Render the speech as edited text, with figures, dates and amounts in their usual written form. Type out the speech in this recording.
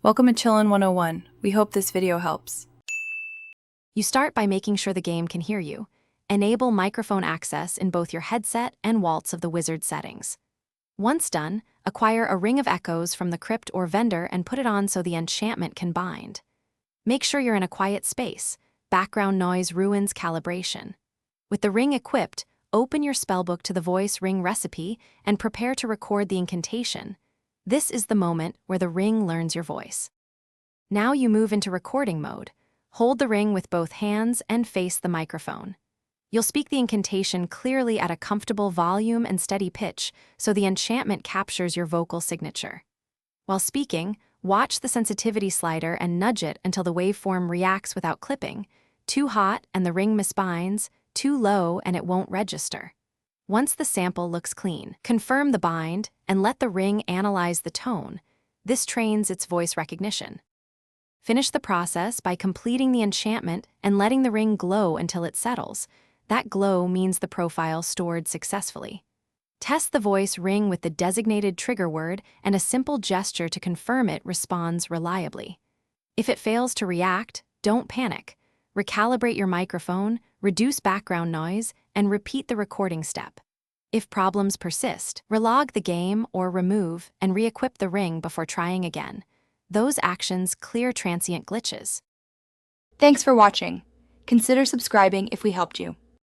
Welcome to Chillin' 101. We hope this video helps. You start by making sure the game can hear you. Enable microphone access in both your headset and Waltz of the Wizard settings. Once done, acquire a ring of echoes from the crypt or vendor and put it on so the enchantment can bind. Make sure you're in a quiet space. Background noise ruins calibration. With the ring equipped, open your spellbook to the voice ring recipe and prepare to record the incantation. This is the moment where the ring learns your voice. Now you move into recording mode. Hold the ring with both hands and face the microphone. You'll speak the incantation clearly at a comfortable volume and steady pitch, so the enchantment captures your vocal signature. While speaking, watch the sensitivity slider and nudge it until the waveform reacts without clipping. Too hot and the ring misbinds, too low and it won't register. Once the sample looks clean, confirm the bind and let the ring analyze the tone. This trains its voice recognition. Finish the process by completing the enchantment and letting the ring glow until it settles. That glow means the profile stored successfully. Test the voice ring with the designated trigger word, and a simple gesture to confirm it responds reliably. If it fails to react, don't panic. Recalibrate your microphone, reduce background noise, and repeat the recording step. If problems persist, relog the game or remove and re-equip the ring before trying again. Those actions clear transient glitches. Thanks for watching. Consider subscribing if we helped you.